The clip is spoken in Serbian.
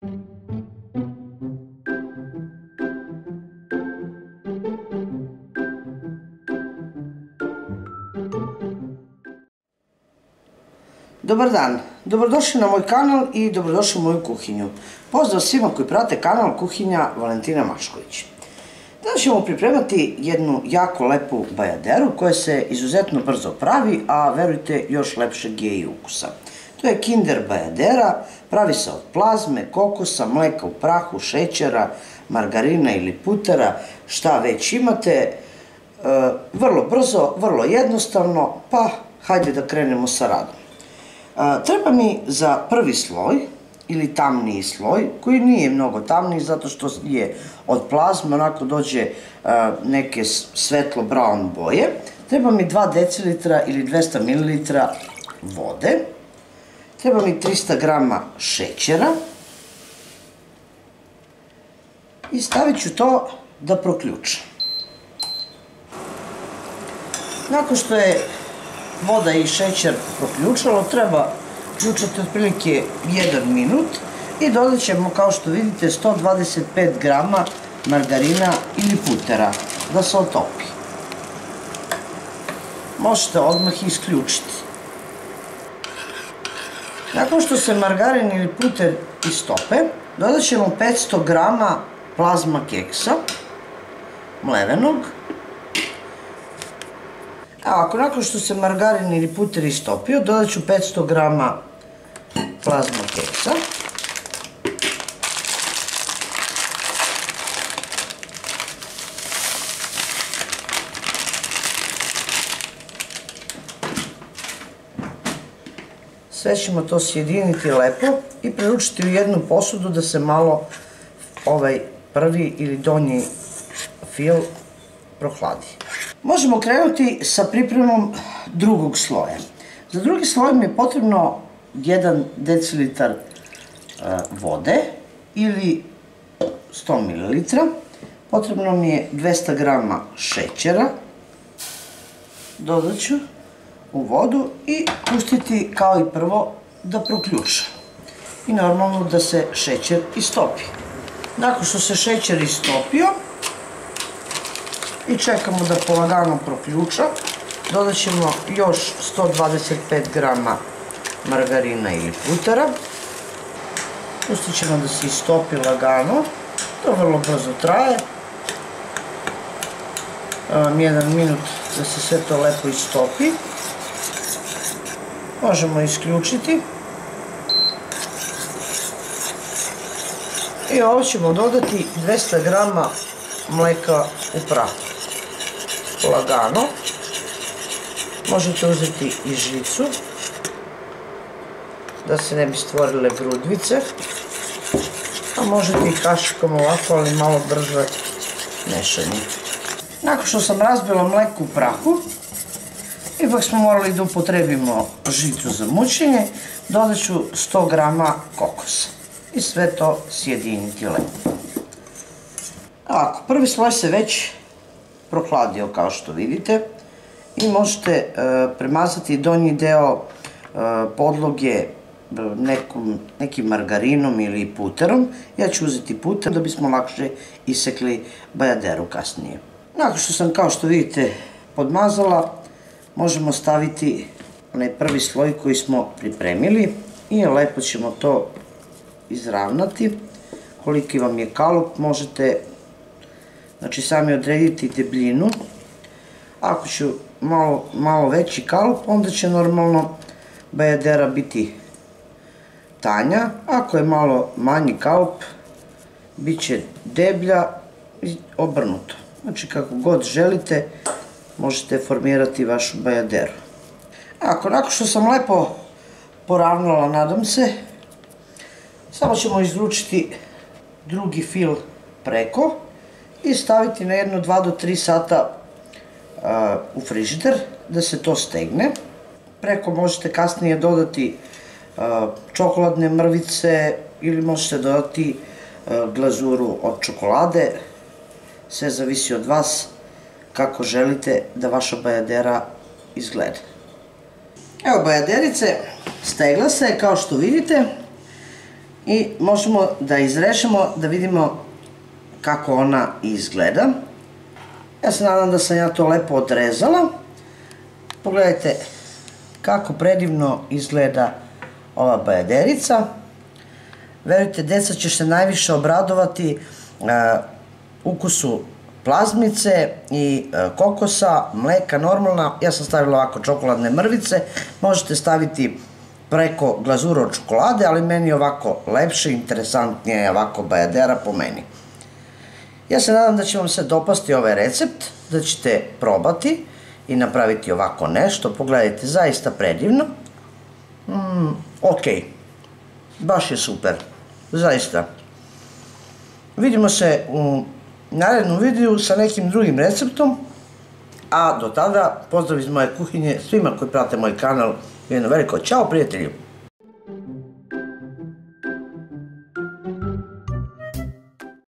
Dobar dan, dobrodošli na moj kanal i dobrodošli u moju kuhinju. Pozdrav svima koji prate kanal Kuhinja Valentina Mašković. Danas ćemo pripremati jednu jako lepu bajaderu koja se izuzetno brzo pravi, a verujte još lepšeg je i ukusa. To je Kinder bajadera, pravi se od plazme, kokosa, mleka u prahu, šećera, margarina ili putera, šta već imate. Vrlo brzo, vrlo jednostavno, pa hajde da krenemo sa radom. Treba mi za prvi sloj ili tamniji sloj, koji nije mnogo tamniji zato što je od plazme, onako dođe neke svetlo brown boje. Treba mi 2 decilitra ili 200 ml vode. Treba mi 300 g šećera. I stavit ću to da proključam. Nakon što je voda i šećer proključalo, treba ključati otprilike 1 minut i dodat ćemo, kao što vidite, 125 g margarina ili putera da se otopi. Možete odmah isključiti. Nakon što se margarin ili puter istope, dodat ćemo 500 g plazma keksa mlevenog. Nakon što se margarin ili puter istopio, dodat ću 500 g plazma keksa. Sve ćemo to sjediniti lepo i preručiti u jednu posudu da se malo ovaj prvi ili donji fil prohladi. Možemo krenuti sa pripremom drugog sloja. Za drugi sloj mi je potrebno 1 decilitar vode ili 100 ml. Potrebno mi je 200 g šećera. Dodat ću u vodu i pustiti kao i prvo da proključa. I normalno da se šećer istopi. Nakon što se šećer istopio i čekamo da polagano proključa, dodat ćemo još 125 g margarina ili putera. Pustit ćemo da se istopi lagano, to vrlo brzo traje. Jedan minut da se sve to lepo istopi. Možemo isključiti. I ovo ćemo dodati 200 g mleka u prahu. Lagano. Možete uzeti i žicu da se ne bi stvorile grudvice, a možete i kašikom ovako, ali malo brže mešanje. Nakon što sam razbila mleko u prahu, ipak smo morali da upotrebimo žicu za mućenje, dodat ću 100 g kokosa i sve to sjediniti lepo. Ovako, prvi sloj se već prohladio, kao što vidite, i možete premazati donji deo podloge nekim margarinom ili puterom. Ja ću uzeti puter da bismo lakše isekli bajaderu kasnije. Nakon što sam, kao što vidite, podmazala, možemo staviti onaj prvi sloj koji smo pripremili i lepo ćemo to izravnati. Koliki vam je kalup, možete sami odrediti debljinu. Ako ću malo veći kalup, onda će normalno bajadera biti tanja. Ako je malo manji kalup, bit će deblja i obrnuto. Znači, kako god želite, možete formirati vašu bajaderu. Nakon što sam lepo poravnala, nadam se, samo ćemo izručiti drugi fil preko i staviti na jedno 2 do 3 sata u frižider da se to stegne. Preko možete kasnije dodati čokoladne mrvice ili možete dodati glazuru od čokolade. Sve zavisi od vas kako želite da vaša bajadera izgleda. Evo bajaderice, stegla se kao što vidite. i možemo da izrežemo da vidimo kako ona izgleda. Ja se nadam da sam ja to lepo odrezala. Pogledajte kako predivno izgleda ova bajaderica. Verujte, deca će se najviše obradovati ukusu plazmice i kokosa, mleka normalna. Ja sam stavila ovako čokoladne mrvice, možete staviti preko glazura od čokolade, ali meni je ovako lepše, interesantnije je ovako bajadera po meni. Ja se nadam da će vam se dopasti ovaj recept, da ćete probati i napraviti ovako nešto. Pogledajte, zaista predivno. Ok, baš je super, zaista. Vidimo se u narednom videu sa nekim drugim receptom, a do tada pozdrav iz moje kuhinje svima koji prate moj kanal. Jedno veliko ćao prijatelji!